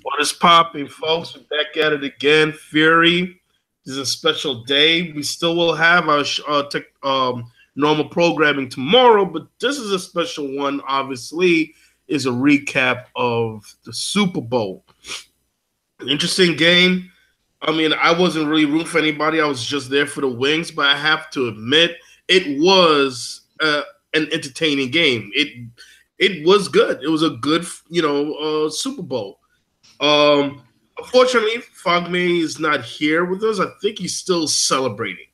What is popping, folks? We're back at it again. Fury. This is a special day. We still will have our normal programming tomorrow, but this is a special one. Obviously, is a recap of the Super Bowl. Interesting game. I mean, I wasn't really rooting for anybody. I was just there for the wings, but I have to admit, it was an entertaining game. It was good. It was a good, Super Bowl. Unfortunately, Fogme is not here with us. I think he's still celebrating.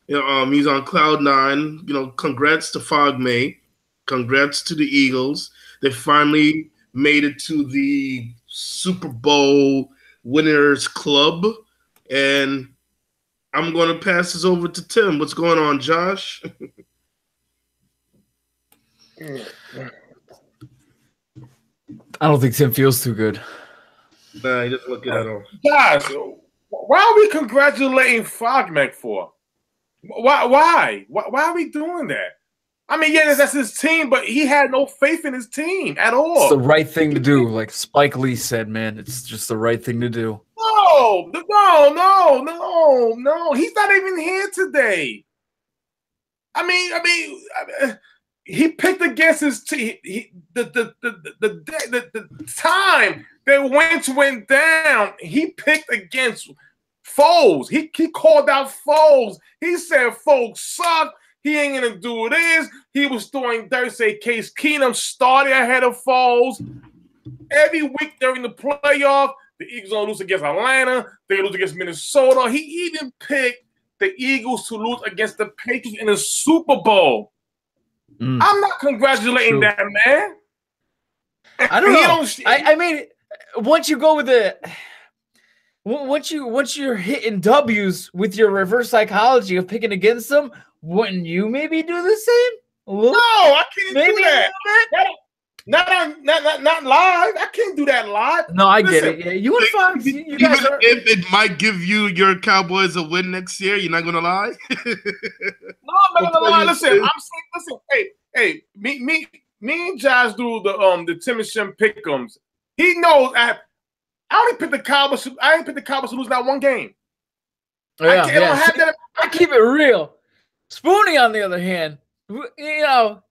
He's on cloud nine. Congrats to Fogme. Congrats to the Eagles. They finally made it to the Super Bowl winners club, and I'm going to pass this over to Tim. What's going on, Josh? I don't think Tim feels too good. Nah, he doesn't look good at all. Guys, why are we congratulating Fogmek for? Why are we doing that? I mean, yeah, that's his team, but he had no faith in his team at all. It's the right thing to do, like Spike Lee said, man. It's just the right thing to do. No. He's not even here today. I mean, he picked against his team. The time that went down, he picked against Foles. He called out Foles. He said Foles suck. He ain't gonna do this. He was throwing dirt. Say Case Keenum started ahead of Foles. Every week during the playoff, the Eagles gonna lose against Atlanta. They lose against Minnesota. He even picked the Eagles to lose against the Patriots in the Super Bowl. I'm not congratulating that man. I don't know. I mean, once you go with once you're hitting W's with your reverse psychology of picking against them, wouldn't you maybe do the same? No, I can't do that. Not live. I can't do that live. No, I get it. Yeah, you and Fox, you guys even if it might give you your Cowboys a win next year, you're not gonna lie. No, I'm not gonna lie. Listen, hey, me and Josh do the Tim and Shem pick'ems. He knows I only picked the Cowboys. I ain't picked the Cowboys to lose not one game. Yeah, I keep it real. Spoonie, on the other hand,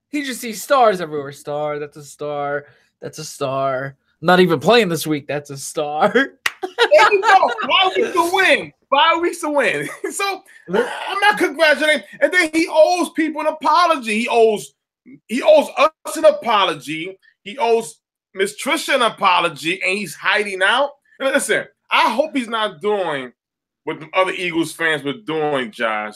he just sees stars everywhere. Star, that's a star. That's a star. Not even playing this week. That's a star. There you go. 5 weeks to win. 5 weeks to win. So I'm not congratulating. And then he owes people an apology. He owes us an apology. He owes Miss Trisha an apology, and he's hiding out. And listen, I hope he's not doing what the other Eagles fans were doing, Josh.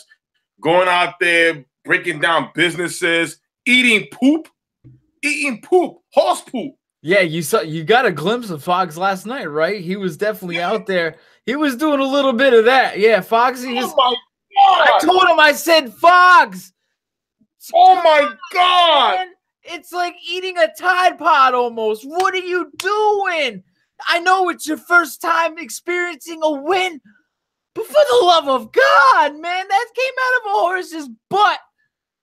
Going out there, breaking down businesses, eating poop, horse poop. Yeah, you got a glimpse of Fox last night, right? He was definitely out there. He was doing a little bit of that. Yeah, Fox. My God. I told him, I said, Fox. Oh my God. Man, it's like eating a Tide Pod almost. What are you doing? I know it's your first time experiencing a win, but for the love of God, man, that came out of a horse's butt.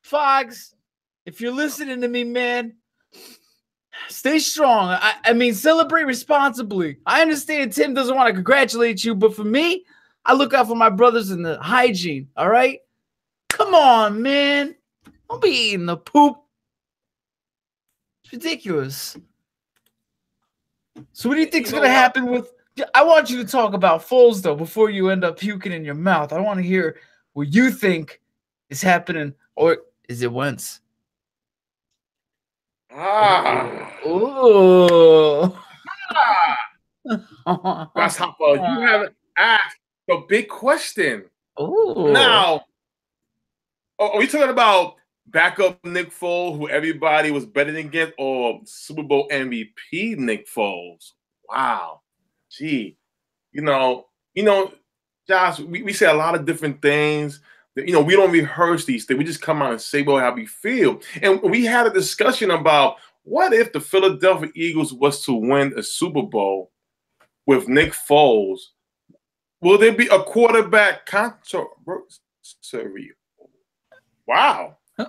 Fox, if you're listening to me, man, stay strong. I mean, celebrate responsibly. I understand Tim doesn't want to congratulate you, but for me, I look out for my brothers in the hygiene, all right? Come on, man. Don't be eating the poop. It's ridiculous. So what do you think's going to happen with... I want you to talk about Foles, though, before you end up puking in your mouth. I want to hear what you think is happening, or is it Wentz? Ooh. Grasshopper, you haven't asked the big question. Ooh. Now, are we talking about backup Nick Foles, who everybody was betting against, or Super Bowl MVP Nick Foles? Wow. Gee. Josh, we say a lot of different things. We don't rehearse these things. We just come out and say, well, how we feel. And we had a discussion about what if the Philadelphia Eagles was to win a Super Bowl with Nick Foles? Will there be a quarterback controversy? Wow. Yeah,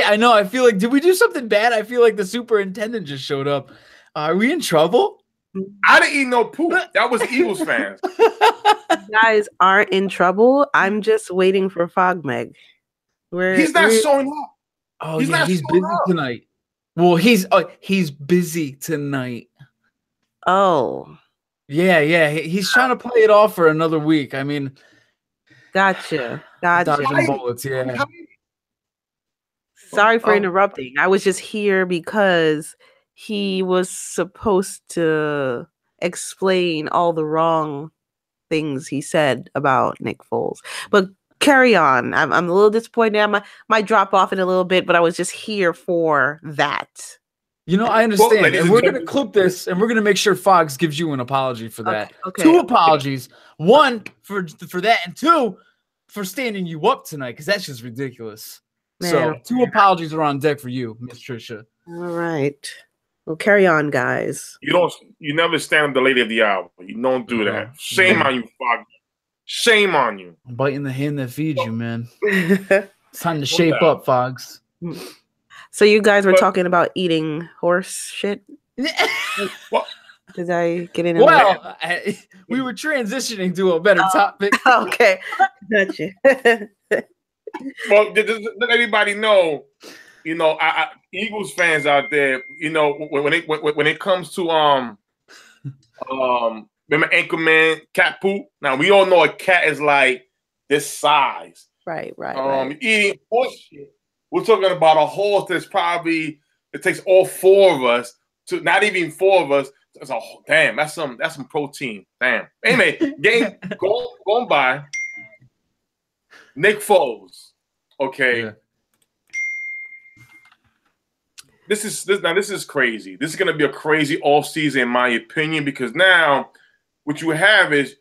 I know. I feel like, did we do something bad? I feel like the superintendent just showed up. Are we in trouble? I didn't eat no poop. That was Eagles fans. You guys aren't in trouble. I'm just waiting for Fogmeg. He's not showing up. Oh, He's yeah, not he's showing busy up. tonight. Well, he's busy tonight. Oh, Yeah. He's trying to play it off for another week. I mean, gotcha. dodging bullets, yeah. Sorry for interrupting. I was just here because he was supposed to explain all the wrong things he said about Nick Foles. But carry on. I'm a little disappointed. I might drop off in a little bit, but I was just here for that. You know, I understand. ladies And and we're going to gentlemen- clip this, and we're going to make sure Fox gives you an apology for that. Okay. 2 apologies. 1 for that, and 2 for standing you up tonight, because that's just ridiculous. So Man. 2 apologies are on deck for you, Miss Trisha. All right. Well, carry on, guys. You never stand up the lady of the hour. You don't do that. Shame on you, Foggy. Shame on you. I'm biting the hand that feeds you, man. It's time to shape up, Fox. So you guys were But- talking about eating horse shit? What? Did I get in? Well, we were transitioning to a better topic. Okay. Gotcha. Well, just let everybody know, you know, Eagles fans out there, you know, when it comes to remember Anchorman cat poop. Now we all know a cat is like this size. Right. Eating horse shit. We're talking about a horse that's probably it takes all 4 of us to not even 4 of us. That's that's some protein. Damn. Anyway, game going by. Nick Foles. Okay. Yeah. This is crazy. This is gonna be a crazy offseason, in my opinion, because now what you have is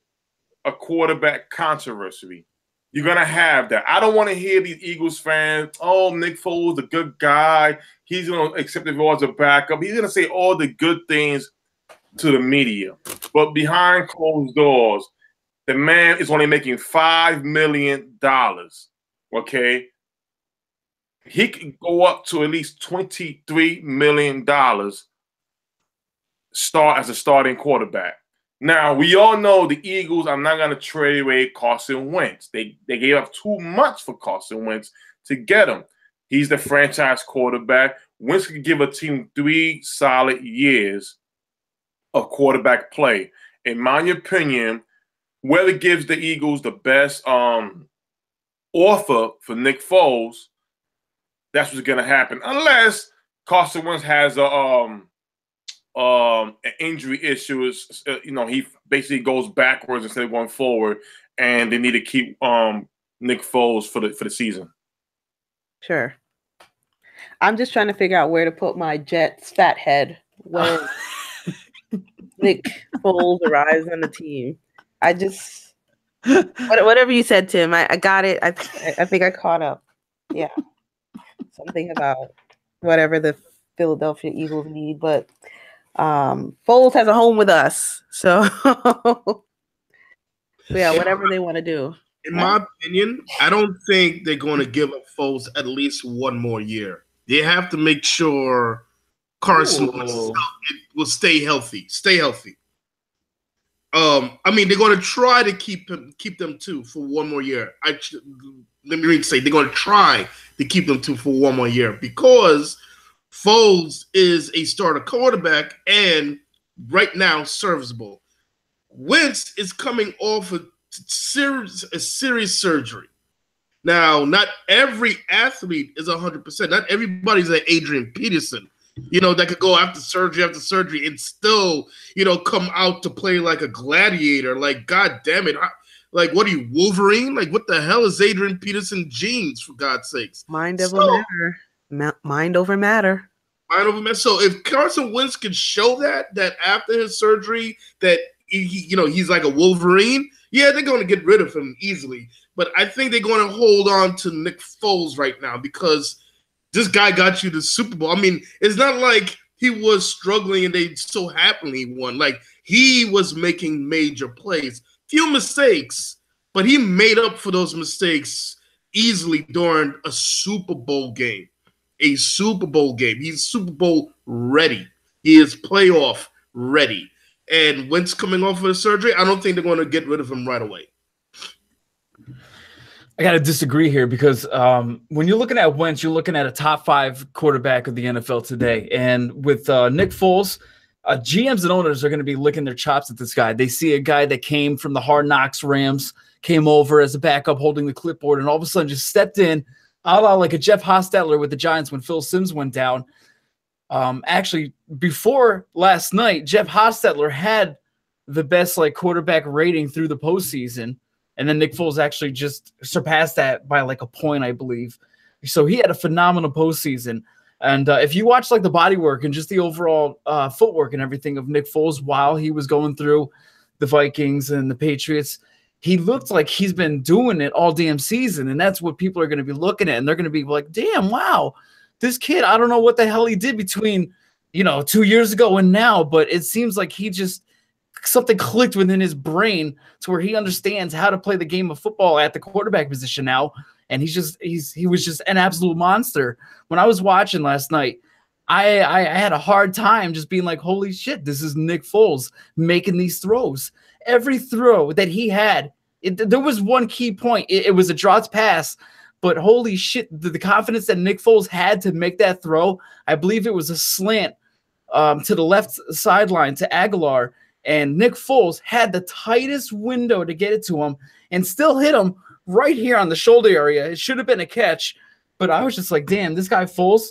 a quarterback controversy. You're gonna have that. I don't want to hear these Eagles fans, oh, Nick Foles, a good guy. He's gonna accept the role as a backup. He's gonna say all the good things to the media. But behind closed doors, the man is only making $5 million. Okay. He can go up to at least $23 million start as a starting quarterback. Now, we all know the Eagles are not going to trade away Carson Wentz. They gave up too much for Carson Wentz to get him. He's the franchise quarterback. Wentz could give a team 3 solid years of quarterback play. In my opinion, whether it gives the Eagles the best offer for Nick Foles, that's what's going to happen. Unless Carson Wentz has an injury issue, he basically goes backwards instead of going forward, and they need to keep Nick Foles for the season. Sure. I'm just trying to figure out where to put my Jets fat head when Nick Foles arrives on the team. I just whatever you said, Tim, I got it. I think I caught up. Yeah. Something about whatever the Philadelphia Eagles need, but Foles has a home with us, so yeah, whatever they want to do. In my opinion, I don't think they're going to give up Foles at least 1 more year. They have to make sure Carson will stay healthy. I mean, they're going to try to keep them too for 1 more year. Let me say they're going to try to keep them too for 1 more year because Foles is a starter quarterback and right now serviceable. Wentz is coming off a serious surgery. Now, not every athlete is 100%. Not everybody's like Adrian Peterson, that could go after surgery and still, come out to play like a gladiator. Like, God damn it. Like, what are you, Wolverine? Like, what the hell is Adrian Peterson genes, for God's sakes? Mind over matter. Mind over matter. So if Carson Wentz could show that after his surgery that he's like a Wolverine, yeah, they're going to get rid of him easily. But I think they're going to hold on to Nick Foles right now because this guy got you the Super Bowl. I mean, it's not like he was struggling and they so happily won. Like, he was making major plays. Few mistakes, but he made up for those mistakes easily during a Super Bowl game. He's Super Bowl ready. He is playoff ready. And Wentz coming off of the surgery, I don't think they're going to get rid of him right away. I got to disagree here because when you're looking at Wentz, you're looking at a top 5 quarterback of the NFL today. And with Nick Foles, GMs and owners are going to be licking their chops at this guy. They see a guy that came from the Hard Knocks Rams, came over as a backup holding the clipboard, and all of a sudden just stepped in, a la like a Jeff Hostetler with the Giants when Phil Simms went down. Actually, before last night, Jeff Hostetler had the best like quarterback rating through the postseason. And then Nick Foles actually just surpassed that by like a point, I believe. So he had a phenomenal postseason. And if you watch like the body work and just the overall footwork and everything of Nick Foles while he was going through the Vikings and the Patriots, he looked like he's been doing it all damn season. And that's what people are going to be looking at. And they're going to be like, damn, wow, this kid, I don't know what the hell he did between, 2 years ago and now, but it seems like he just something clicked within his brain to where he understands how to play the game of football at the quarterback position now. And he was just an absolute monster. When I was watching last night, I had a hard time just being like, holy shit, this is Nick Foles making these throws. Every throw that he had, there was one key point. It was a dropped pass, but holy shit, the confidence that Nick Foles had to make that throw, I believe it was a slant to the left sideline to Aguilar. And Nick Foles had the tightest window to get it to him and still hit him right here on the shoulder area. It should have been a catch, but I was just like, damn, this guy Foles,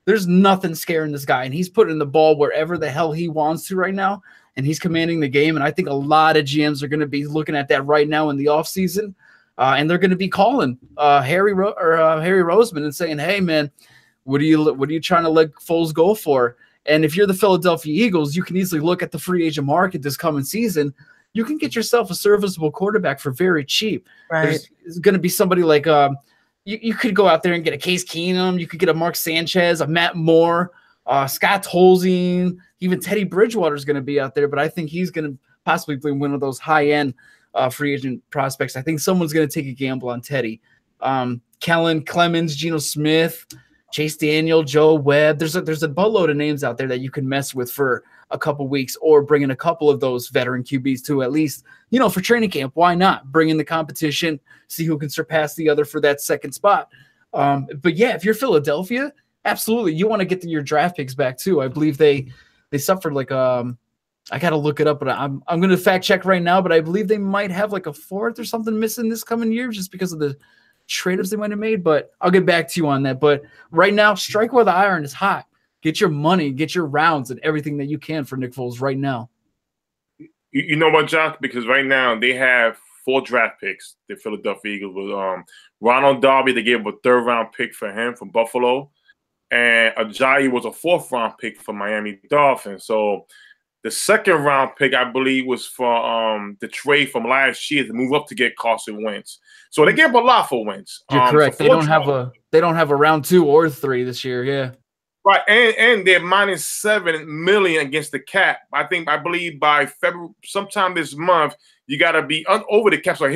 there's nothing scaring this guy. And he's putting the ball wherever the hell he wants to right now. And he's commanding the game. And I think a lot of GMs are going to be looking at that right now in the offseason. And they're going to be calling Harry Roseman and saying, hey, man, what are you trying to let Foles go for? And if you're the Philadelphia Eagles, you can easily look at the free agent market this coming season. You can get yourself a serviceable quarterback for very cheap. Right. There's going to be somebody like you could go out there and get a Case Keenum. You could get a Mark Sanchez, a Matt Moore, Scott Tolzien. Even Teddy Bridgewater is going to be out there, but I think he's going to possibly be one of those high-end free agent prospects. I think someone's going to take a gamble on Teddy. Kellen Clemens, Geno Smith, Chase Daniel, Joe Webb. There's a buttload of names out there that you can mess with for a couple weeks, or bring in a couple of those veteran QBs too, at least, for training camp. Why not bring in the competition, see who can surpass the other for that second spot? But yeah, if you're Philadelphia, absolutely, you want to get your draft picks back too. I believe they suffered like I got to look it up, but I'm going to fact check right now. But I believe they might have like a 4th or something missing this coming year just because of the trade-ups they might have made, but I'll get back to you on that. But right now, strike while the iron is hot. Get your money, get your rounds, and everything that you can for Nick Foles right now. You know what, Josh? Because right now they have 4 draft picks. The Philadelphia Eagles with Ronald Darby. They gave a 3rd-round pick for him from Buffalo, and Ajayi was a 4th-round pick for Miami Dolphins. So the 2nd-round pick, I believe, was for the trade from last year to move up to get Carson Wentz. So they gave a lot for Wentz. You're correct. They don't have a round 2 or 3 this year. Yeah. Right, and they're minus $7 million against the cap. I believe by February, sometime this month, you got to be over the cap. So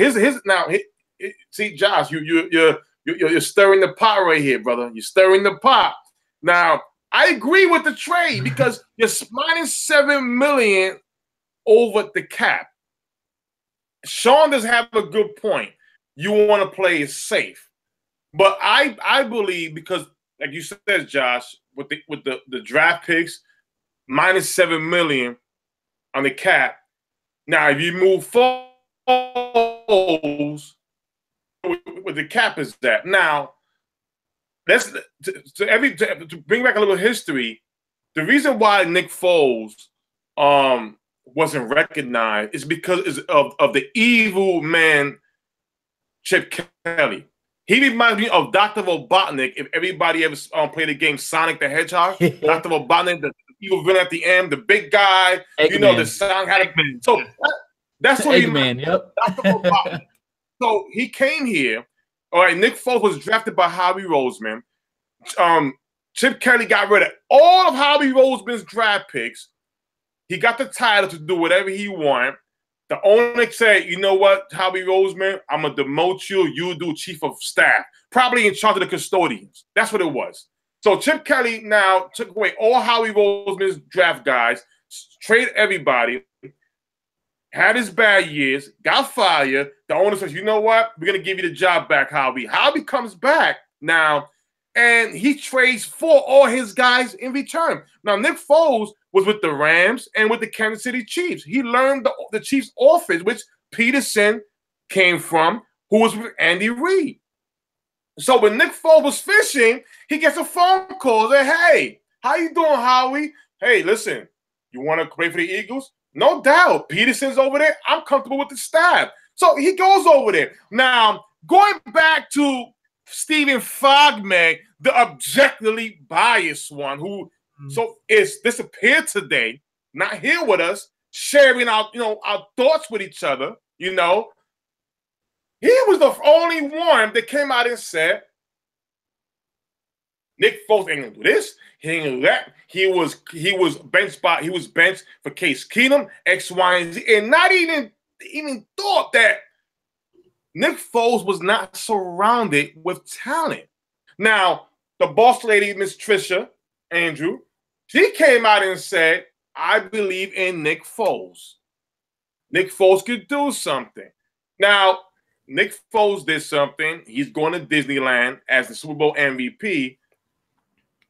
see, Josh, you're stirring the pot right here, brother. You're stirring the pot. Now, I agree with the trade because you're minus $7 million over the cap. Sean does have a good point. You want to play it safe, but I believe because, like you said, Josh, with the draft picks, minus $7 million on the cap. Now, if you move Foles, with the cap is that. Now, to bring back a little history, the reason why Nick Foles wasn't recognized is because of the evil man Chip Kelly. He reminds me of Dr. Robotnik. If everybody ever played the game Sonic the Hedgehog, Dr. Robotnik, the evil villain at the end, the big guy, Eggman. The song had a so that's what Eggman, he yep. Dr. Robotnik. So he came here. All right, Nick Foles was drafted by Howie Roseman. Chip Kelly got rid of all of Howie Roseman's draft picks. He got the title to do whatever he wanted. The owner said, you know what, Howie Roseman, I'm going to demote you. You do chief of staff. Probably in charge of the custodians. That's what it was. So Chip Kelly now took away all Howie Roseman's draft guys, trade everybody, had his bad years, got fired. The owner says, you know what? We're going to give you the job back, Howie. Howie comes back now, and he trades for all his guys in return. Now, Nick Foles was with the Rams and with the Kansas City Chiefs. He learned the Chiefs' offense, which Peterson came from, who was with Andy Reid. So when Nick Foles was fishing, he gets a phone call. Say, hey, how you doing, Howie? Hey, listen, you want to play for the Eagles? No doubt. Peterson's over there. I'm comfortable with the staff. So he goes over there. Now, going back to Stephen Fogman, the objectively biased one, who so is disappeared today, not here with us, sharing our thoughts with each other, He was the only one that came out and said, Nick Foles ain't gonna do this, he ain't gonna do that. He was benched for Case Keenum, X, Y, and Z, and not even thought that Nick Foles was not surrounded with talent. Now, the boss lady, Miss Trisha Andrew, she came out and said, I believe in Nick Foles. Nick Foles could do something. Now, Nick Foles did something. He's going to Disneyland as the Super Bowl MVP.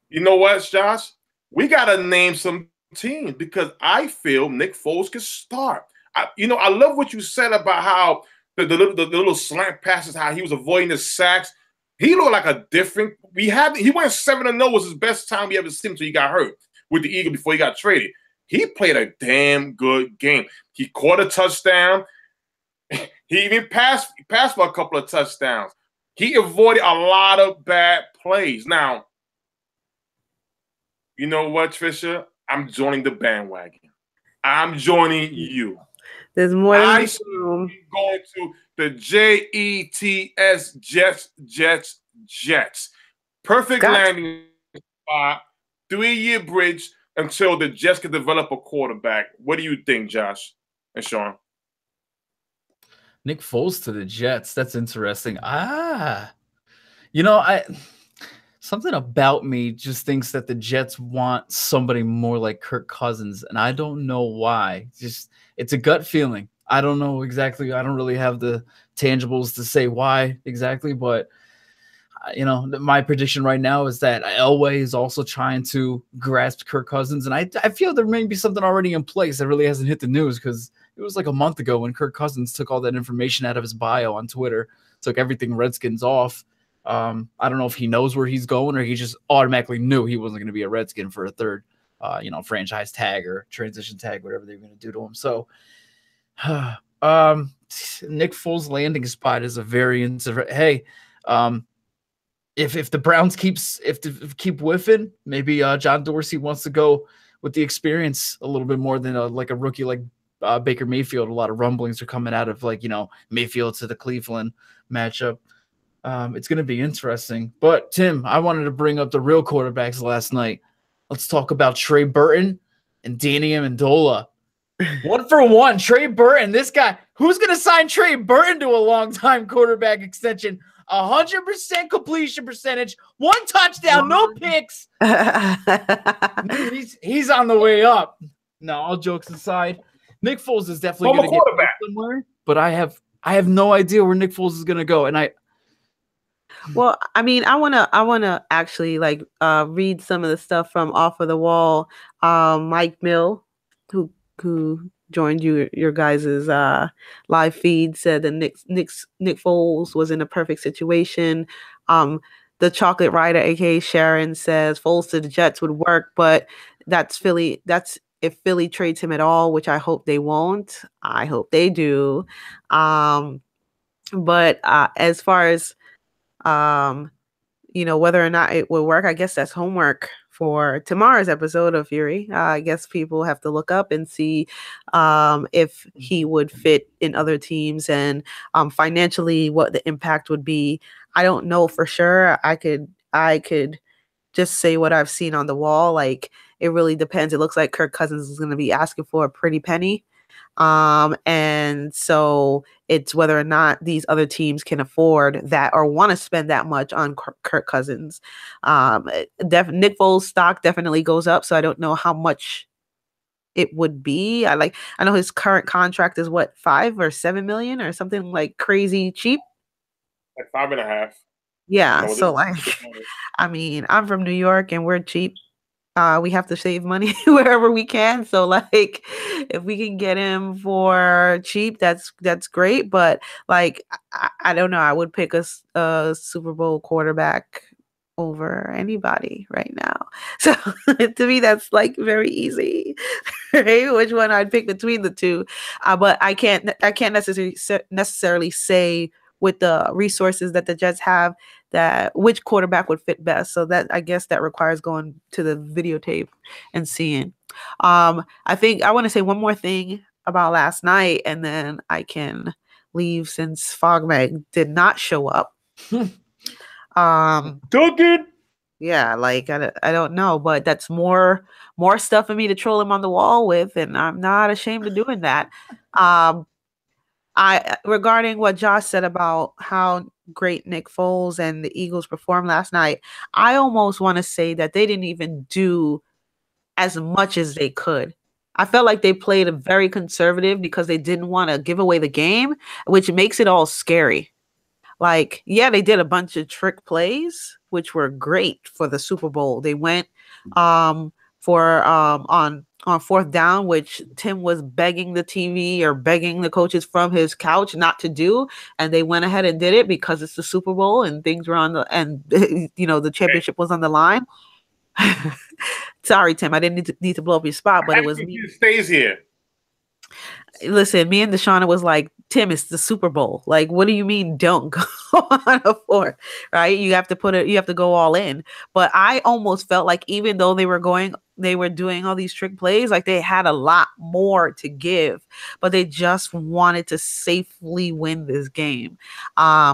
You know what, Josh? We got to name some teams because I feel Nick Foles could start. I love what you said about how the little slant passes, how he was avoiding the sacks. He looked like a different. He went 7-0 was his best time we ever seen until he got hurt with the Eagles before he got traded. He played a damn good game. He caught a touchdown. He even passed for a couple of touchdowns. He avoided a lot of bad plays. Now, you know what, Trisha? I'm joining the bandwagon. I'm joining you. There's more than I should be going to the Jets, Jets. Perfect landing spot, 3-year bridge until the Jets can develop a quarterback. What do you think, Josh and Sean? Nick Foles to the Jets. That's interesting. Something about me just thinks that the Jets want somebody more like Kirk Cousins, and I don't know why. It's a gut feeling. I don't know exactly. I don't really have the tangibles to say why exactly, but my prediction right now is that Elway is also trying to grasp Kirk Cousins, and I feel there may be something already in place that really hasn't hit the news because it was like a month ago when Kirk Cousins took all that information out of his bio on Twitter, took everything Redskins off. I don't know if he knows where he's going or he just automatically knew he wasn't going to be a Redskin for a third, franchise tag or transition tag, whatever they're going to do to him. So, Nick Foles' landing spot is a very hey, if the Browns keep whiffing, maybe John Dorsey wants to go with the experience a little bit more than a rookie like Baker Mayfield. A lot of rumblings are coming out of Mayfield to the Cleveland matchup. It's going to be interesting. But, Tim, I wanted to bring up the real quarterbacks last night. Let's talk about Trey Burton and Danny Amendola. 1-for-1, Trey Burton. This guy, who's going to sign Trey Burton to a long-time quarterback extension? 100% completion percentage, 1 touchdown, no picks. He's on the way up. No, all jokes aside, Nick Foles is definitely going to get somewhere. But I have no idea where Nick Foles is going to go, and Well, I mean, I wanna actually read some of the stuff from Off of the Wall. Mike Mill, who joined your guys' live feed, said that Nick Foles was in a perfect situation. The Chocolate Rider, aka Sharon, says Foles to the Jets would work, but that's Philly. That's if Philly trades him at all, which I hope they won't. I hope they do. But as far as whether or not it will work, I guess that's homework for tomorrow's episode of Fury. I guess people have to look up and see if he would fit in other teams and financially what the impact would be. I don't know for sure. I could just say what I've seen on the wall. Like, it really depends. It looks like Kirk Cousins is going to be asking for a pretty penny. And And so it's whether or not these other teams can afford that or want to spend that much on Kirk Cousins. Nick Foles' stock definitely goes up, so I don't know how much it would be. I know his current contract is what, 5 or 7 million or something like crazy cheap. Like 5.5. Yeah. So I mean, I'm from New York and we're cheap. We have to save money wherever we can. So like, if we can get him for cheap, that's great. But like, I don't know. I would pick a Super Bowl quarterback over anybody right now. So to me, that's like very easy, right? Which one I'd pick between the two. But I can't necessarily say with the resources that the Jets have that which quarterback would fit best. So that, I guess that requires going to the videotape and seeing. I think I want to say one more thing about last night, and then I can leave since Fogmag did not show up. Took it. Yeah, like I don't know, but that's more stuff for me to troll him on the wall with, and I'm not ashamed of doing that. Regarding what Josh said about how great Nick Foles and the Eagles performed last night, I almost want to say that they didn't even do as much as they could. I felt like they played a very conservative because they didn't want to give away the game, which makes it all scary. Like, yeah, they did a bunch of trick plays, which were great for the Super Bowl. They went on 4th down, which Tim was begging the TV or begging the coaches from his couch not to do, and they went ahead and did it because it's the Super Bowl and things were on the championship was on the line. Sorry, Tim, I didn't need to blow up your spot, but it was me. Stays here. Listen, me and Deshauna was like, Tim, it's the Super Bowl. Like, what do you mean don't go on a 4th, right? You have to go all in. But I almost felt like even though they were doing all these trick plays, like they had a lot more to give, but they just wanted to safely win this game.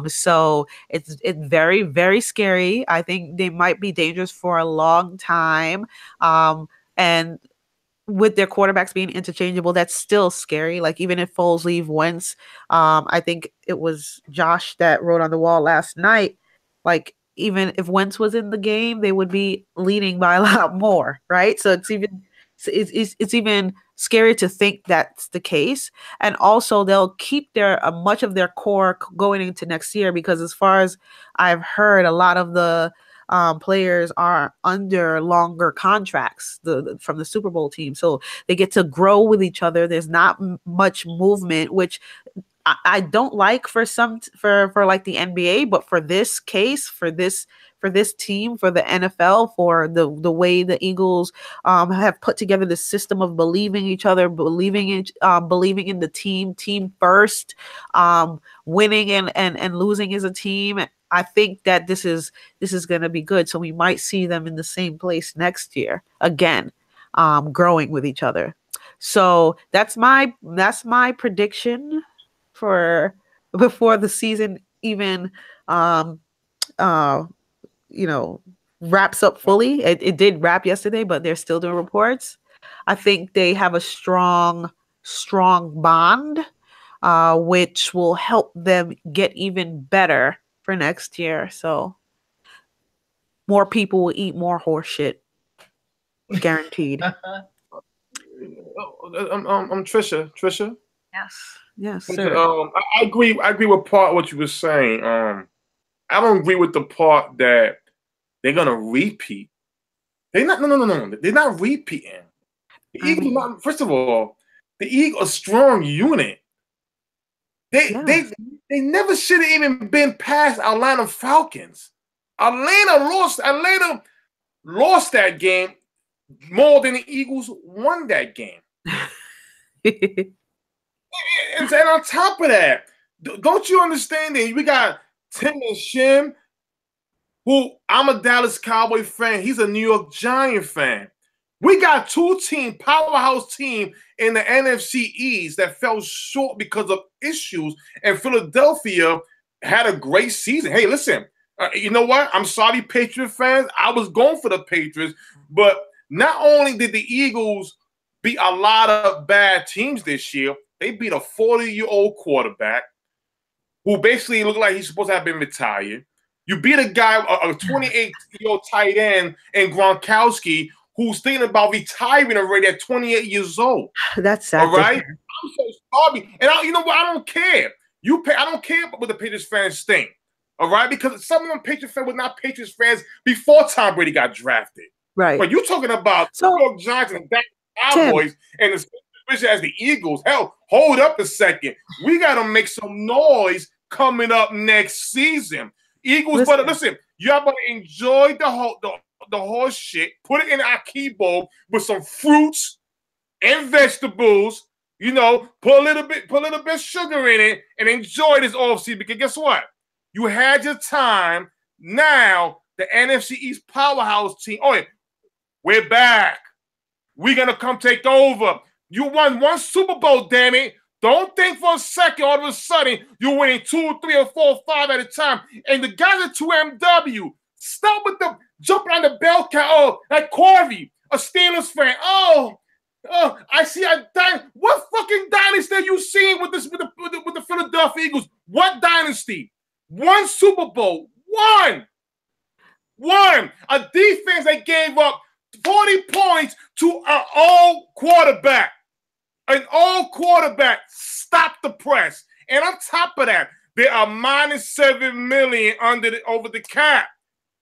So it's very, very scary. I think they might be dangerous for a long time. And with their quarterbacks being interchangeable, that's still scary. Like even if Foles leave Wentz, I think it was Josh that wrote on the wall last night, like even if Wentz was in the game, they would be leading by a lot more, right? So it's even scary to think that's the case. And also they'll keep their much of their core going into next year, because as far as I've heard, a lot of the players are under longer contracts from the Super Bowl team, so they get to grow with each other. There's not much movement, which I don't like for like the NBA, but for this case, for this team, for the NFL, for the way the Eagles have put together the system of believing each other, believing in the team first, winning and losing as a team. I think that this is going to be good. So we might see them in the same place next year again, growing with each other. So that's my prediction for before the season even wraps up fully. It did wrap yesterday, but they're still doing reports. I think they have a strong bond, which will help them get even better for next year. So more people will eat more horse shit, guaranteed. Trisha. Yes, sir. I agree with part of what you were saying. I don't agree with the part that they're gonna repeat. They're not. No. They're not repeating. The Eagles. First of all, the Eagles are a strong unit. They never should have even been past Atlanta Falcons. Atlanta lost that game more than the Eagles won that game. And on top of that, don't you understand that we got Tim and Shim, who I'm a Dallas Cowboy fan. He's a New York Giant fan. We got two powerhouse team in the NFC East that fell short because of issues, and Philadelphia had a great season. Hey, listen, you know what? I'm sorry, Patriot fans. I was going for the Patriots, but not only did the Eagles beat a lot of bad teams this year, They beat a 40-year-old quarterback who basically looked like he's supposed to have been retired. You beat a guy, a 28-year-old tight end, and Gronkowski, who's thinking about retiring already at 28 years old. That's sad. All right? I'm so sorry. And you know what? I don't care. I don't care what the Patriots fans think. All right? Because some of them Patriots fans were not Patriots fans before Tom Brady got drafted. Right. But you're talking about the New York Giants and the Cowboys and the same division as the Eagles. Hell, hold up a second. We got to make some noise coming up next season. Eagles, but listen, y'all better enjoy the horse shit. Put it in our key bowl with some fruits and vegetables. You know, put a little bit of sugar in it and enjoy this offseason. Because guess what? You had your time. Now the NFC East powerhouse team. Oh, yeah, we're back. We're gonna come take over. You won one Super Bowl, damn it. Don't think for a second all of a sudden you're winning 2, 3, or 4, 5 at a time. And the guys at 2MW, stop with the jumping on the bell count. Oh, like Corey, a Steelers fan. Oh, I see a what fucking dynasty are you seeing with the Philadelphia Eagles? What dynasty? One Super Bowl. One. A defense that gave up 40 points to an old quarterback. An old quarterback stopped the press. And on top of that, they are minus $7 million over the cap.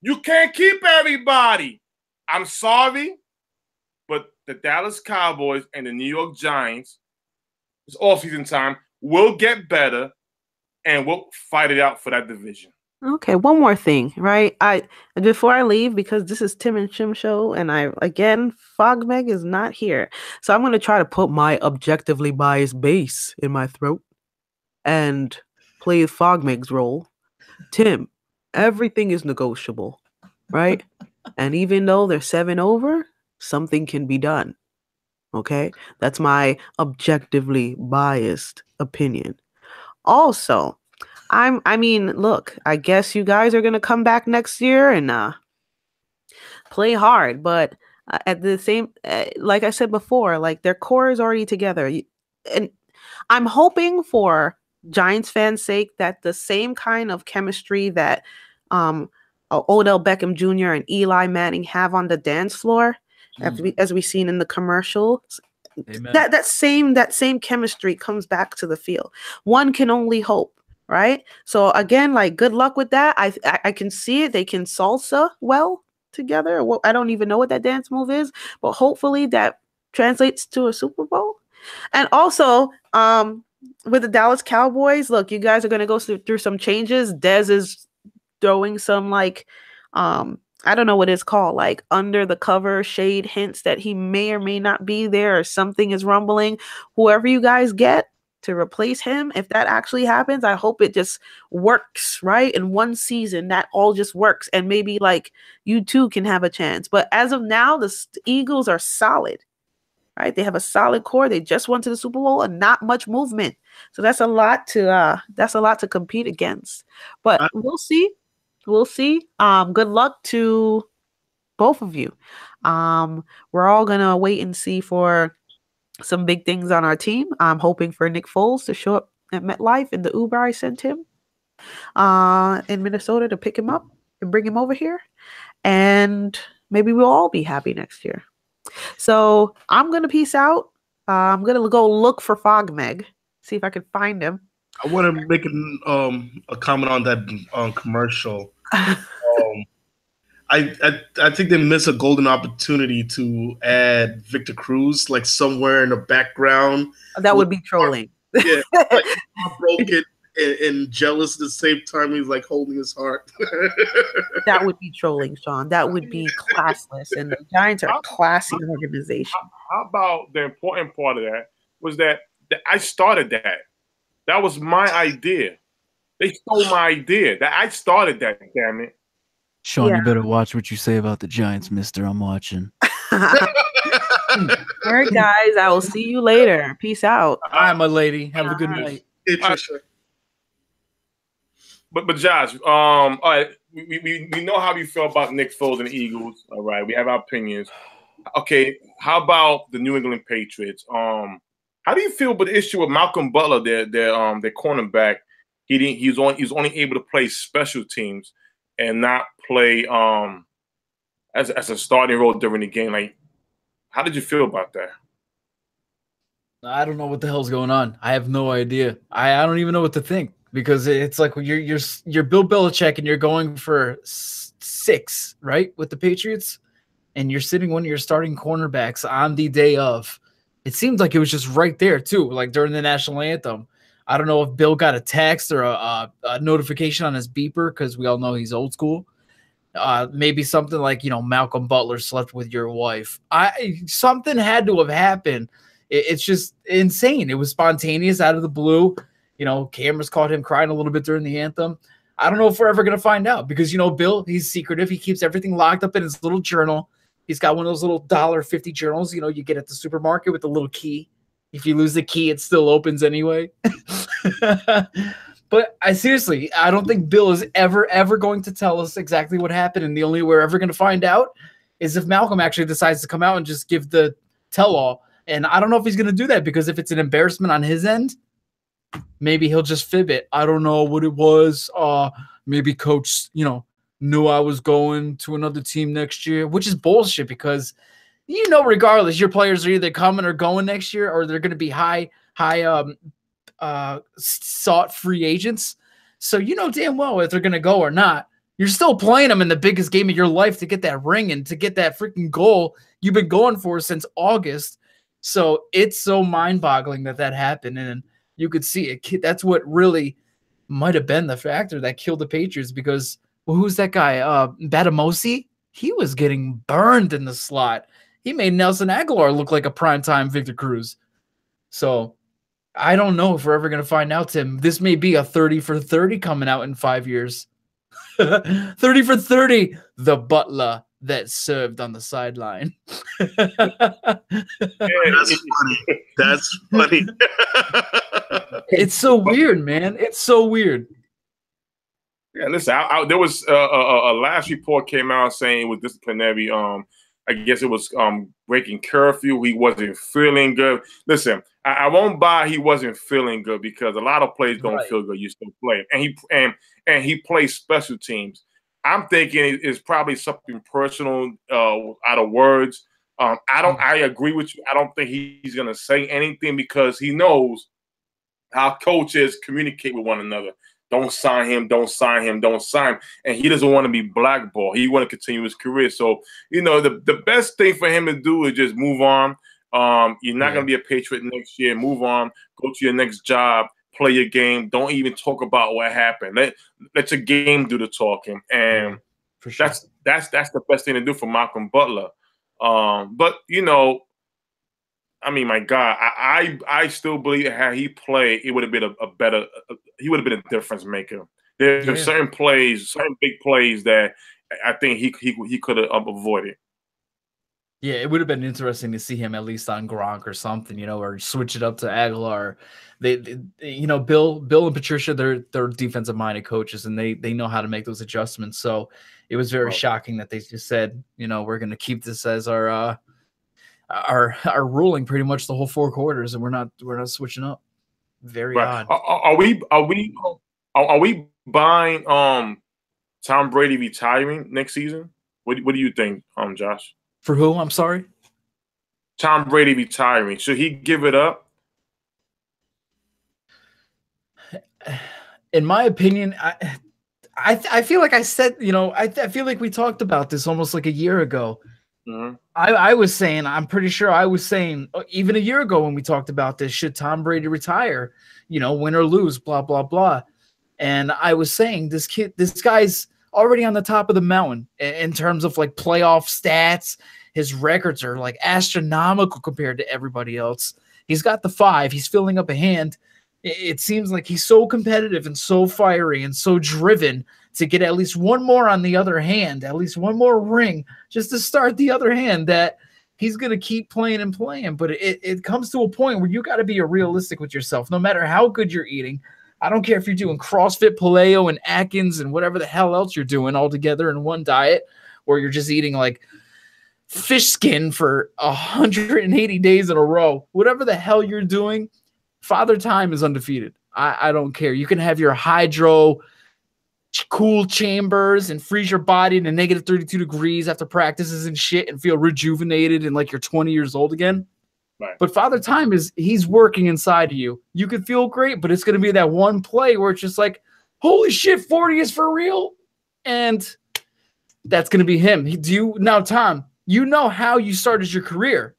You can't keep everybody. I'm sorry, but the Dallas Cowboys and the New York Giants, it's offseason time, will get better and we'll fight it out for that division. Okay, one more thing, right? Before I leave, because this is Tim and Chim show, and Fogmeg is not here, so I'm going to try to put my objectively biased bass in my throat and play Fogmeg's role. Tim, everything is negotiable, right? And even though they're 7 over, something can be done. Okay, that's my objectively biased opinion. Also, look, I guess you guys are going to come back next year and play hard. But at the same, like I said before, like their core is already together. And I'm hoping for Giants fans' sake that the same kind of chemistry that Odell Beckham Jr. and Eli Manning have on the dance floor, as we've seen in the commercials, that same chemistry comes back to the field. One can only hope. Right. So again, like good luck with that. I can see it. They can salsa well together. Well, I don't even know what that dance move is, but hopefully that translates to a Super Bowl. And also, with the Dallas Cowboys, look, you guys are going to go through some changes. Dez is throwing some I don't know what it's called, like under the cover shade hints that he may or may not be there or something is rumbling. Whoever you guys get to replace him, if that actually happens, I hope it just works, right? In one season, that all just works. And maybe like you too can have a chance. But as of now, the Eagles are solid, right? They have a solid core. They just went to the Super Bowl and not much movement. So that's a lot to compete against. But we'll see. We'll see. Good luck to both of you. We're all gonna wait and see for some big things on our team. I'm hoping for Nick Foles to show up at MetLife in the Uber I sent him in Minnesota to pick him up and bring him over here. And maybe we'll all be happy next year. So I'm going to peace out. I'm going to go look for Fogmeg, see if I can find him. I want to make a comment on that commercial. I think they miss a golden opportunity to add Victor Cruz like somewhere in the background. That would be trolling. Yeah, like broken and jealous at the same time. He's like holding his heart. That would be trolling, Sean. That would be classless. And the Giants are a classy organization. How about the important part of that was that I started that. That was my idea. They stole my idea. That I started that. Damn it. Sean, you better watch what you say about the Giants, mister. I'm watching. All right, guys. I will see you later. Peace out. All right, my lady. Have a good night. But Josh, all right, we know how we feel about Nick Foles and the Eagles. All right, we have our opinions. Okay, how about the New England Patriots? How How do you feel about the issue with Malcolm Butler, their cornerback? He's only able to play special teams and not play as a starting role during the game. Like, how did you feel about that? I don't know what the hell's going on. I have no idea. I don't even know what to think, because it's like you're Bill Belichick and you're going for 6, right, with the Patriots, and you're sitting one of your starting cornerbacks on the day of. It seems like it was just right there too, like during the national anthem. I don't know if Bill got a text or a notification on his beeper, because we all know he's old school. Maybe something like, Malcolm Butler slept with your wife. Something had to have happened. It's just insane. It was spontaneous, out of the blue. Cameras caught him crying a little bit during the anthem. I don't know if we're ever going to find out, because, Bill, he's secretive. He keeps everything locked up in his little journal. He's got one of those little $1.50 journals, you get at the supermarket with the little key. If you lose the key, it still opens anyway. But I don't think Bill is ever going to tell us exactly what happened. And the only way we're ever going to find out is if Malcolm actually decides to come out and just give the tell-all. And I don't know if he's going to do that, because if it's an embarrassment on his end, maybe he'll just fib it. I don't know what it was. Maybe coach, knew I was going to another team next year, which is bullshit, because, regardless, your players are either coming or going next year, or they're going to be high sought free agents. So damn well if they're going to go or not. You're still playing them in the biggest game of your life to get that ring and to get that freaking goal you've been going for since August. So it's so mind-boggling that happened, and you could see it. That's what really might have been the factor that killed the Patriots, because who's that guy? Batamosi? He was getting burned in the slot. He made Nelson Aguilar look like a primetime Victor Cruz. So I don't know if we're ever going to find out, Tim. This may be a 30 for 30 coming out in 5 years. 30 for 30, the butler that served on the sideline. That's funny. It's so weird, man. It's so weird. Yeah, listen, there was a last report came out saying it was disciplinary. I guess it was breaking curfew. He wasn't feeling good. Listen, I won't buy he wasn't feeling good, because a lot of players don't feel good. You still play, and he plays special teams. I'm thinking it's probably something personal out of words. I agree with you. I don't think he's going to say anything, because he knows how coaches communicate with one another. Don't sign him, don't sign him, don't sign him. And he doesn't want to be blackballed. He want to continue his career. So, the best thing for him to do is just move on. You're not going to be a Patriot next year. Move on. Go to your next job. Play your game. Don't even talk about what happened. Let your game do the talking. And for sure. That's the best thing to do for Malcolm Butler. But I mean, my God, I still believe that had he played, it would have been he would have been a difference maker. There's certain plays, certain big plays that I think he could have avoided. Yeah, it would have been interesting to see him at least on Gronk or something, or switch it up to Aguilar. They Bill and Patricia, they're defensive minded coaches, and they know how to make those adjustments. So it was very shocking that they just said, we're going to keep this as our ruling pretty much the whole 4 quarters, and we're not switching up. Very odd. Are we buying Tom Brady retiring next season? What do you think, Josh? For who? I'm sorry? Tom Brady retiring. Should he give it up? In my opinion, I feel like I said, I feel like we talked about this almost like a year ago. Mm-hmm. I was saying, I'm pretty sure I was saying even a year ago when we talked about this, should Tom Brady retire, win or lose, blah, blah, blah. And I was saying this guy's already on the top of the mountain in terms of like playoff stats. His records are like astronomical compared to everybody else. He's got the 5. He's filling up a hand. It seems like he's so competitive and so fiery and so driven to get at least one more on the other hand, at least one more ring just to start the other hand, that he's going to keep playing and playing. But it comes to a point where you got to be realistic with yourself, no matter how good you're eating. I don't care if you're doing CrossFit, Paleo, and Atkins and whatever the hell else you're doing all together in one diet, or you're just eating like fish skin for 180 days in a row. Whatever the hell you're doing, Father Time is undefeated. I don't care. You can have your hydro cool chambers and freeze your body to negative 32 degrees after practices and shit and feel rejuvenated and like you're 20 years old again. Right. But Father Time he's working inside of you. You could feel great, but it's going to be that one play where it's just like, holy shit, 40 is for real. And that's going to be him. Now, Tom, you know how you started your career.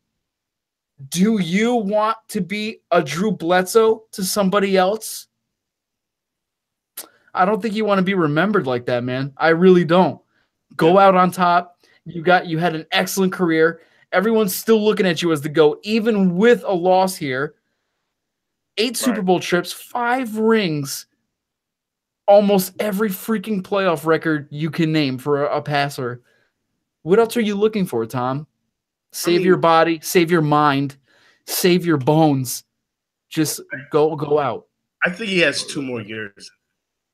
Do you want to be a Drew Bledsoe to somebody else? I don't think you want to be remembered like that, man. I really don't. Go out on top. You had an excellent career. Everyone's still looking at you as the GOAT, even with a loss here. 8 Super Bowl trips, 5 rings, almost every freaking playoff record you can name for a passer. What else are you looking for, Tom? Save your body, save your mind, save your bones. Just go out. I think he has 2 more years.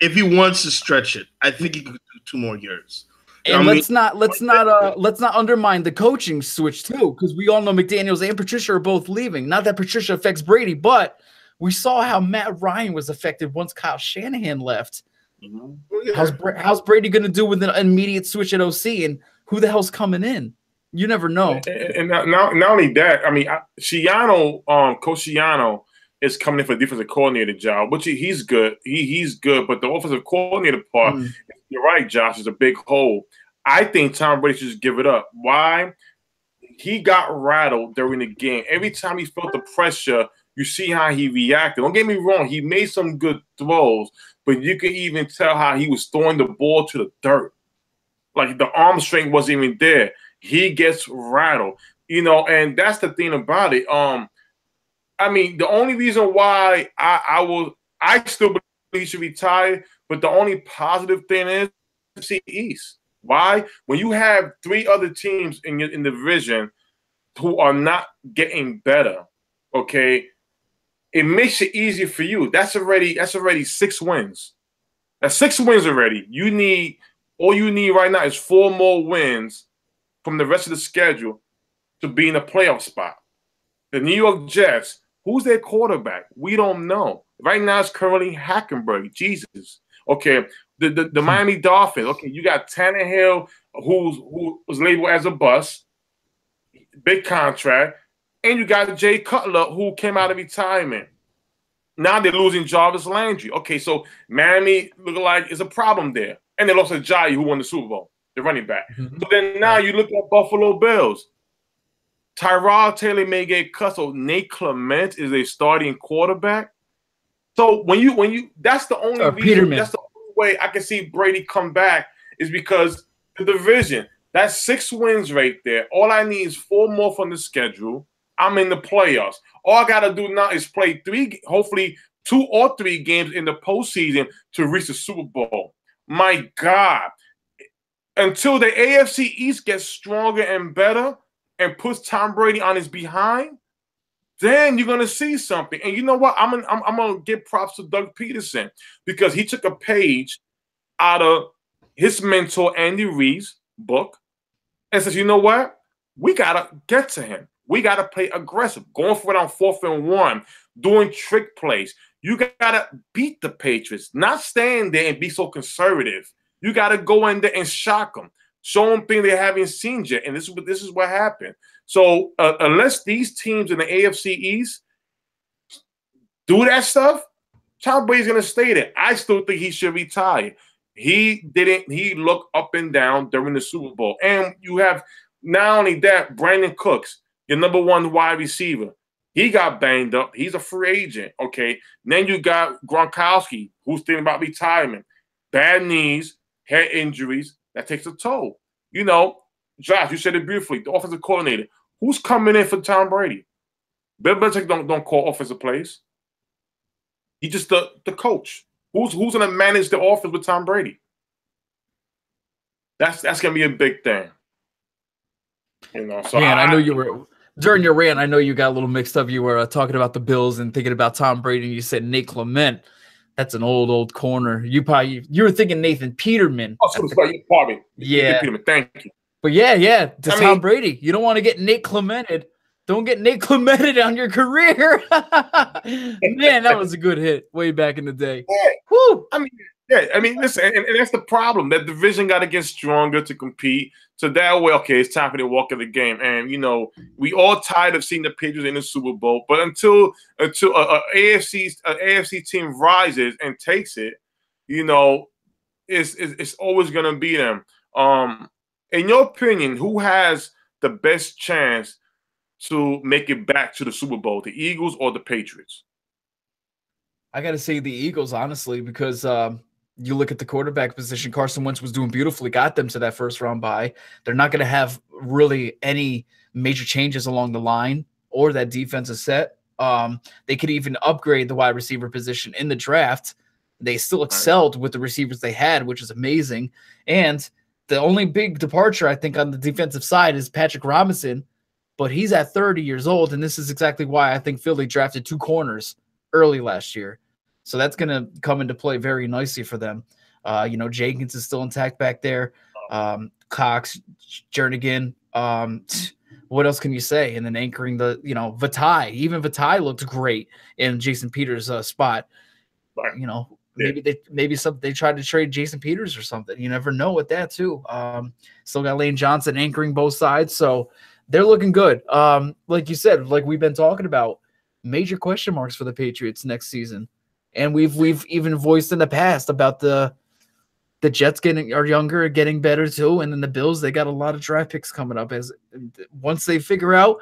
If he wants to stretch it, I think he could do 2 more years. And let's not undermine the coaching switch too, because we all know McDaniels and Patricia are both leaving. Not that Patricia affects Brady, but we saw how Matt Ryan was affected once Kyle Shanahan left. Mm-hmm. How's Brady going to do with an immediate switch at OC, and who the hell's coming in? You never know. And not only that, I mean, Schiano, Coach Schiano is coming in for the defensive coordinator job, which he's good. He's good, but the offensive coordinator part, you're right, Josh, is a big hole. I think Tom Brady should just give it up. Why? He got rattled during the game. Every time he felt the pressure, you see how he reacted. Don't get me wrong. He made some good throws, but you can even tell how he was throwing the ball to the dirt. Like the arm strength wasn't even there. He gets rattled, and that's the thing about it. I mean, the only reason why I still believe he should retire, but the only positive thing is NFC East. Why? When you have 3 other teams in the division who are not getting better, okay, it makes it easier for you. That's already 6 wins. That's 6 wins already. All you need right now is 4 more wins from the rest of the schedule to be in a playoff spot. The New York Jets, who's their quarterback? We don't know. Right now it's currently Hackenberg. Jesus. Okay. The Miami Dolphins. Okay, you got Tannehill, who was labeled as a bust, big contract, and you got Jay Cutler, who came out of retirement. Now they're losing Jarvis Landry. Okay, so Miami look like it's a problem there. And they lost Ajayi, who won the Super Bowl, the running back. Mm-hmm. So then now you look at Buffalo Bills. Tyrod Taylor may get cut, so Nate Clement is a starting quarterback. So when you that's the only reason, Peterman. That's the only way I can see Brady come back is because the division, that's 6 wins right there. All I need is 4 more from the schedule. I'm in the playoffs. All I gotta do now is play 3, hopefully 2 or 3 games in the postseason to reach the Super Bowl. My God. Until the AFC East gets stronger and better and puts Tom Brady on his behind, then you're gonna see something. And you know what? I'm gonna give props to Doug Peterson because he took a page out of his mentor Andy Reid's book and says, you know what? We gotta get to him. We gotta play aggressive, going for it on 4th and 1, doing trick plays. You gotta beat the Patriots, not stand there and be so conservative. You gotta go in there and shock them, show them things they haven't seen yet. And this is what happened. So unless these teams in the AFC East do that stuff, Tom Brady's gonna stay there. I still think he should retire. He didn't. He looked up and down during the Super Bowl. And you have not only that, Brandon Cooks, your number 1 wide receiver. He got banged up. He's a free agent, okay? And then you got Gronkowski, who's thinking about retirement. Bad knees, head injuries, that takes a toll. Josh, you said it beautifully, the offensive coordinator. Who's coming in for Tom Brady? Bill Belichick don't call offensive plays. He's just the coach. Who's going to manage the offense with Tom Brady? That's going to be a big thing. So man, I know you were during your rant. I know you got a little mixed up. You were talking about the Bills and thinking about Tom Brady. And you said Nate Clement. That's an old corner. You were thinking Nathan Peterman. Oh, sorry, pardon me. Yeah, Nathan Peterman. Thank you. But yeah, to I Tom mean- Brady. You don't want to get Nate Clemented. Don't get Nate Clemented on your career. Man, that was a good hit way back in the day. Yeah. Whew. I mean, listen, and that's the problem. That division got to get stronger to compete. So that way, okay, it's time for the walk of the game. And we all tired of seeing the Patriots in the Super Bowl. But until a AFC team rises and takes it, it's always gonna be them. In your opinion, who has the best chance to make it back to the Super Bowl, the Eagles or the Patriots? I got to say the Eagles, honestly, because you look at the quarterback position. Carson Wentz was doing beautifully, got them to that first round bye. They're not going to have really any major changes along the line or that defensive set. They could even upgrade the wide receiver position in the draft. They still excelled with the receivers they had, which is amazing. And the only big departure, I think, on the defensive side is Patrick Robinson, but he's at 30 years old, and this is exactly why I think Philly drafted 2 corners early last year. So that's going to come into play very nicely for them. Jenkins is still intact back there. Cox, Jernigan. What else can you say? And then anchoring the, Vitae. Even Vitae looked great in Jason Peters' spot. Right. Maybe they tried to trade Jason Peters or something. You never know with that too. Still got Lane Johnson anchoring both sides, so they're looking good. Like you said, like we've been talking about, major question marks for the Patriots next season, and we've even voiced in the past about the Jets are younger, getting better too, and then the Bills, they got a lot of draft picks coming up. As once they figure out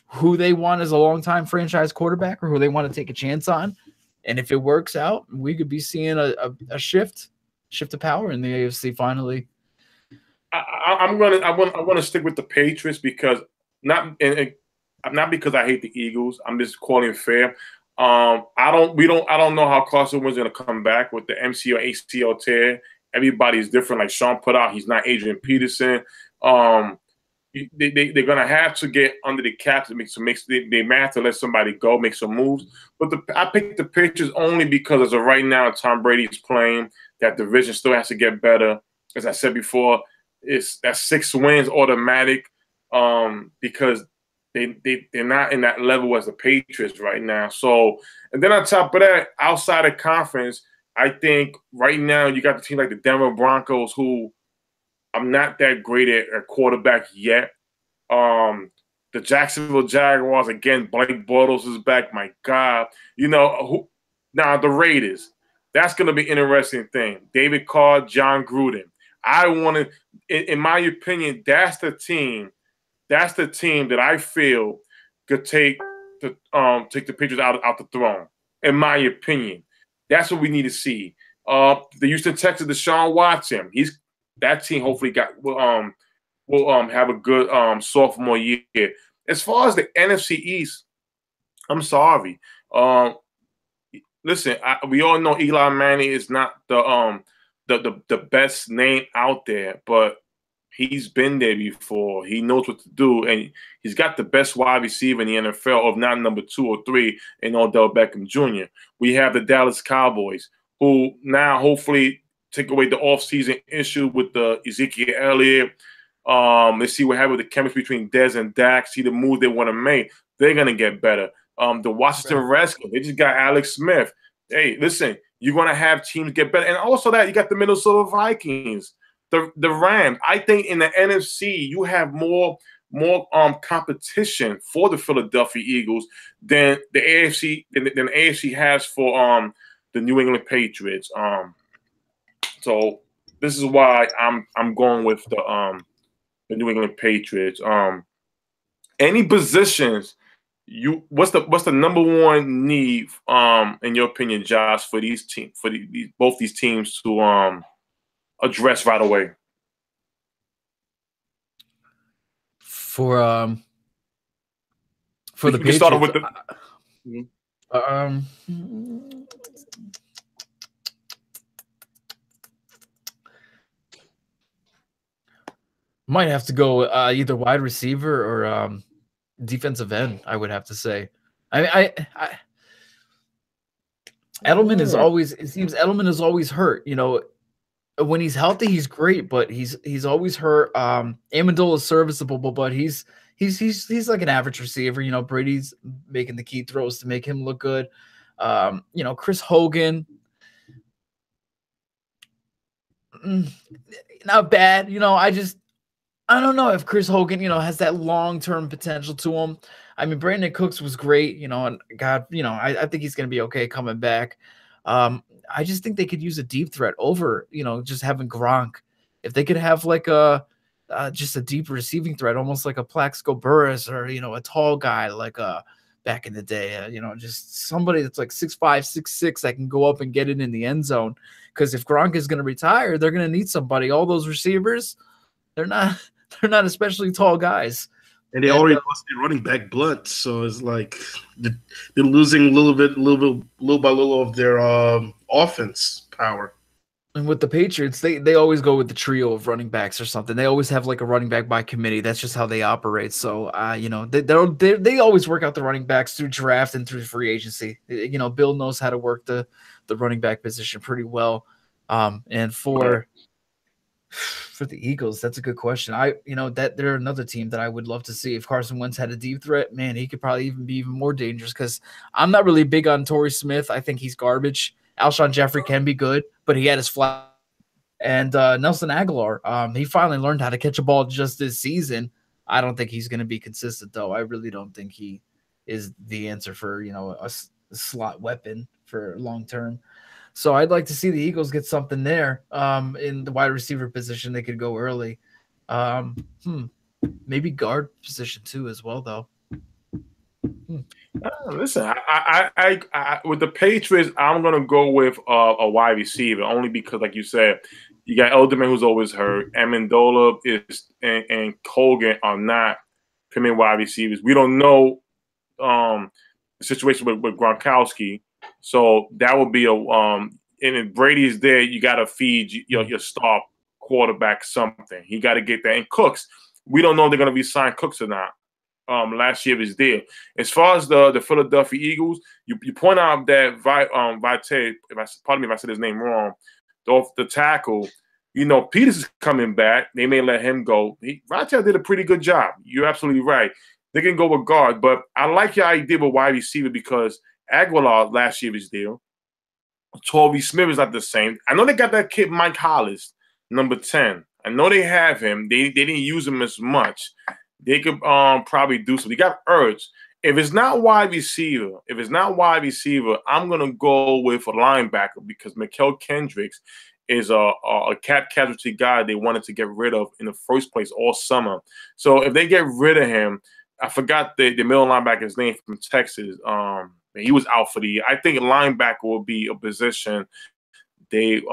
who they want as a longtime franchise quarterback or who they want to take a chance on. And if it works out, we could be seeing a shift of power in the AFC finally. I want to stick with the Patriots because not because I hate the Eagles. I'm just calling it fair. I don't know how Carson Wentz is going to come back with the MCL or ACL tear. Everybody's different. Like Sean put out, he's not Adrian Peterson. They're gonna have to get under the cap to they may have to let somebody go, make some moves. But I picked the Patriots only because as of right now, Tom Brady's playing. That division still has to get better. As I said before, that's 6 wins automatic because they're not in that level as the Patriots right now. So, and then on top of that, outside of conference, I think right now you got the team like the Denver Broncos, who I'm not that great at quarterback yet. The Jacksonville Jaguars, again, Blake Bortles is back. My God. Now the Raiders, that's going to be an interesting thing. David Carr, John Gruden. In my opinion, that's the team that I feel could take the Patriots out the throne, in my opinion. That's what we need to see. The Houston Texans, Deshaun Watson, that team hopefully will have a good sophomore year. As far as the NFC East, I'm sorry. Listen, we all know Eli Manning is not the best name out there, but he's been there before. He knows what to do, and he's got the best wide receiver in the NFL, if not number 2 or 3, in Odell Beckham Jr. We have the Dallas Cowboys, who now hopefully take away the offseason issue with the Ezekiel Elliott. Let's see what happens with the chemistry between Dez and Dak. See the move they want to make. They're going to get better. The Washington Redskins, they just got Alex Smith. Hey, listen, you're going to have teams get better. And also that, you got the Minnesota Vikings, the Rams. I think in the NFC, you have more competition for the Philadelphia Eagles than the AFC has for the New England Patriots. So this is why I'm going with the New England Patriots. Any positions what's the number one need in your opinion, Josh, for these teams, for both these teams to address right away? For the Patriots, start with might have to go either wide receiver or defensive end, I would have to say. Edelman is always, it seems Edelman is always hurt. when he's healthy, he's great, but he's always hurt. Amendola is serviceable, but he's like an average receiver. You know, Brady's making the key throws to make him look good. You know, Chris Hogan, not bad. You know, I don't know if Chris Hogan, you know, has that long-term potential to him. I mean, Brandon Cooks was great, you know, and God, you know, I think he's going to be okay coming back. I just think they could use a deep threat over, you know, just having Gronk. If they could have like just a deep receiving threat, almost like a Plaxico Burress or, you know, a tall guy like back in the day, you know, just somebody that's like 6'5", 6'6" that can go up and get it in the end zone. Because if Gronk is going to retire, they're going to need somebody. All those receivers, they're not especially tall guys. And they already lost their running back Blunt, so it's like they're losing little by little of their offense power. And with the Patriots, they always go with the trio of running backs or something. They always have like a running back by committee. That's just how they operate. So, you know, they always work out the running backs through draft and through free agency. You know, Bill knows how to work the running back position pretty well. And for the Eagles, that's a good question. You know, that they're another team that I would love to see. If Carson Wentz had a deep threat, man, he could probably be even more dangerous, because I'm not really big on Torrey Smith. I think he's garbage. Alshon Jeffrey can be good, but he had his flat. And Nelson Aguilar, he finally learned how to catch a ball just this season. I don't think he's going to be consistent, though. I really don't think he is the answer for, you know, a slot weapon for long term. So I'd like to see the Eagles get something there in the wide receiver position. They could go early. Maybe guard position too as well, though. Listen, I with the Patriots, I'm gonna go with a wide receiver, only because, like you said, you got Elderman, who's always hurt. Amendola and Hogan are not premier wide receivers. We don't know the situation with Gronkowski. So that would be and if Brady's there, you got to feed your star quarterback something. He got to get that. And Cooks, we don't know if they're going to re-sign Cooks or not. Last year was there. As far as the Philadelphia Eagles, you point out that Vitae, pardon me if I said his name wrong, the tackle, you know, Peters is coming back. They may let him go. Vitae did a pretty good job. You're absolutely right. They can go with guard, but I like your idea with wide receiver, because Aguilar last year was there. Torrey Smith is not the same. I know they got that kid Mike Hollis, number 10. I know they have him. They didn't use him as much. They could probably do something. They got Ertz. If it's not wide receiver, I'm gonna go with a linebacker, because Mikael Kendricks is a cap casualty guy they wanted to get rid of in the first place all summer. So if they get rid of him, I forgot the middle linebacker's name from Texas. He was out for the year. I think linebacker will be a position they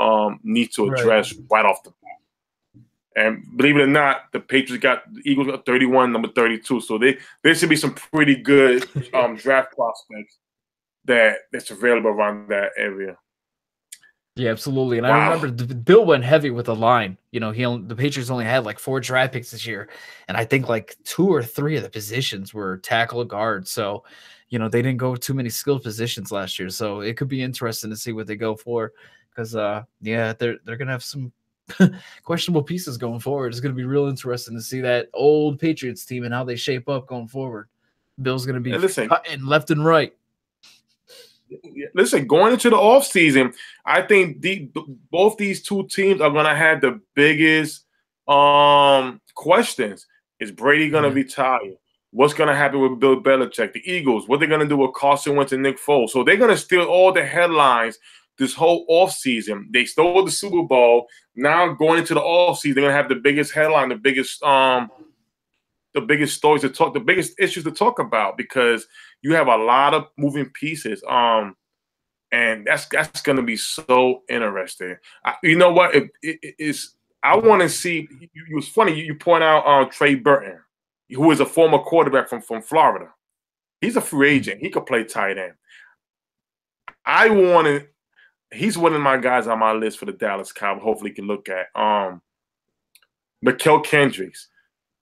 need to address right off the bat. And believe it or not, the Patriots got the Eagles got 31, number 32. So there should be some pretty good draft prospects that's available around that area. Yeah, absolutely. And I remember Bill went heavy with the line. You know, the Patriots only had like 4 draft picks this year, and I think like 2 or 3 of the positions were tackle guard. So, you know, they didn't go too many skilled positions last year. So it could be interesting to see what they go for, because yeah, they're gonna have some questionable pieces going forward. It's gonna be real interesting to see that old Patriots team and how they shape up going forward. Bill's gonna be cutting left and right. Listen, going into the offseason, I think both these two teams are going to have the biggest questions. Is Brady going to retire? What's going to happen with Bill Belichick? The Eagles, what they're going to do with Carson Wentz and Nick Foles? So they're going to steal all the headlines this whole offseason. They stole the Super Bowl. Now going into the offseason, they're going to have the biggest headline, the biggest stories to talk, the biggest issues to talk about, because you have a lot of moving pieces. And that's going to be so interesting. You know what? I want to see. It was funny. You point out Trey Burton, who is a former quarterback from Florida. He's a free agent. He could play tight end. He's one of my guys on my list for the Dallas Cowboys. Hopefully, he can look at Mikael Kendricks.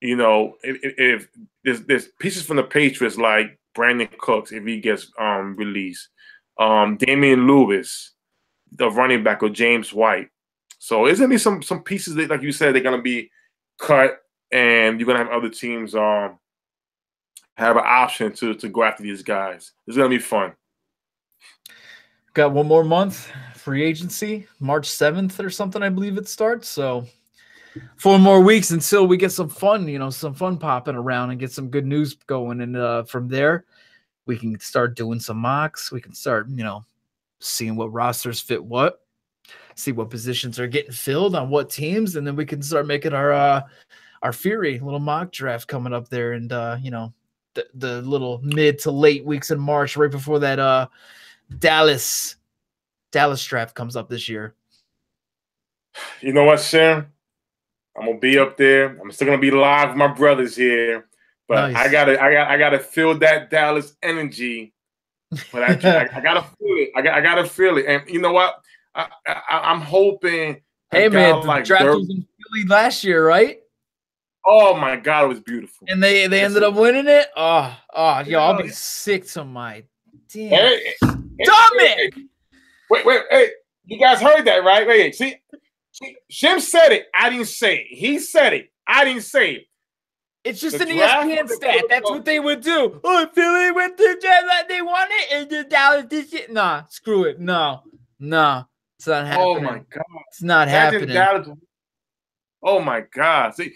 You know, if there's pieces from the Patriots like Brandon Cooks, if he gets released, Damian Lewis, the running back, or James White, So there's gonna be some pieces that, like you said, they're gonna be cut, and you're gonna have other teams have an option to go after these guys. It's gonna be fun. Got one more month, free agency, March 7th or something, I believe it starts. So 4 more weeks until we get some fun, some fun popping around and get some good news going. And from there, we can start doing some mocks. We can start, seeing what rosters fit what, see what positions are getting filled on what teams, and then we can start making our Fury little mock draft coming up there. And, the little mid to late weeks in March, right before that Dallas draft comes up this year. You know what, Sam? I'm gonna be up there. I'm still gonna be live with my brothers here, but nice. I gotta feel that Dallas energy. But I gotta feel it. I gotta feel it. And you know what? I'm hoping. Hey man, the draft was in Philly last year, right? Oh my God, it was beautiful. And they ended up winning it. Oh, yo, I'll be sick to my damn stomach. Wait, hey, you guys heard that, right? Wait, see, Shim said it. I didn't say it. He said it. I didn't say it. It's just an ESPN stat. That's what they would do. Oh, Philly went to the draft, they won it, and then Dallas did shit. Nah, screw it. No, it's not happening. Oh my God, it's not happening. Dallas. Oh my God! See,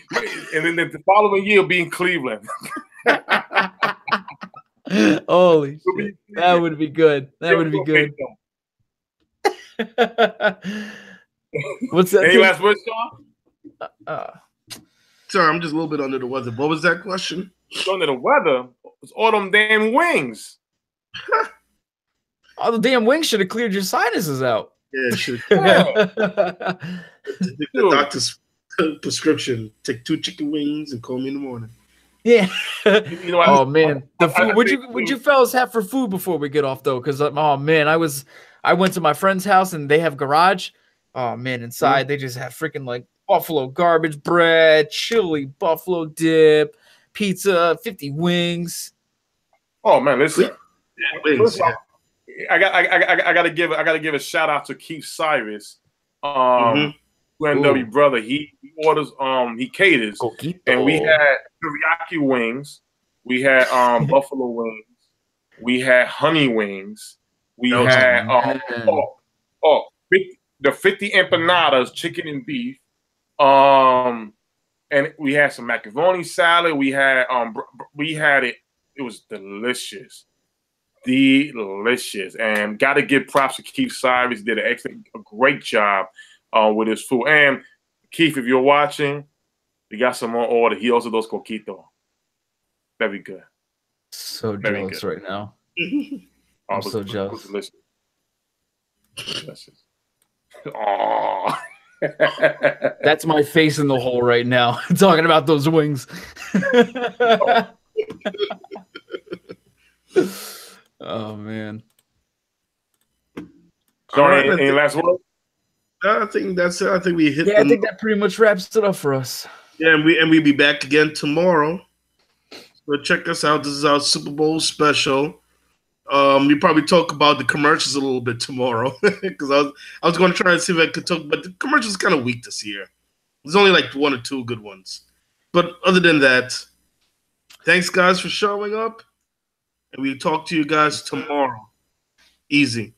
and then the following year, be in Cleveland. Holy shit. That would be good. That would be good. What's that? Any last words, Sean? Sorry, I'm just a little bit under the weather. What was that question? Under the weather? It's all them damn wings. All the damn wings should have cleared your sinuses out. Yeah, it should. The doctor's prescription. Take 2 chicken wings and call me in the morning. Yeah. Oh man, the food. What'd you fellas have for food before we get off though? Because oh man, I went to my friend's house and they have garage. Oh man, inside they just have freaking like buffalo garbage bread, chili, buffalo dip, pizza, 50 wings. Oh man, listen. Wings, yeah. I gotta give a shout out to Keith Cyrus, UNW brother. He orders, he caters, and we had teriyaki wings, we had buffalo wings, we had honey wings, we had the 50 empanadas, chicken and beef, and we had some macaroni salad. We had it. It was delicious. Delicious, and got to give props to Keith Cyrus. Did a great job with his food. And Keith, if you're watching, we got some more order. He also does coquito. Very good. So jealous right now. I'm so jealous. Delicious. Oh, that's my face in the hole right now. Talking about those wings. Oh man. Sorry, any last word? I think that's it. I think we hit. Yeah, I think that pretty much wraps it up for us. Yeah, and we'll be back again tomorrow. So check us out. This is our Super Bowl special. We probably talk about the commercials a little bit tomorrow because I was going to try and see if I could talk, but the commercials kind of weak this year. There's only like 1 or 2 good ones. But other than that, thanks guys for showing up. And we'll talk to you guys tomorrow. Easy.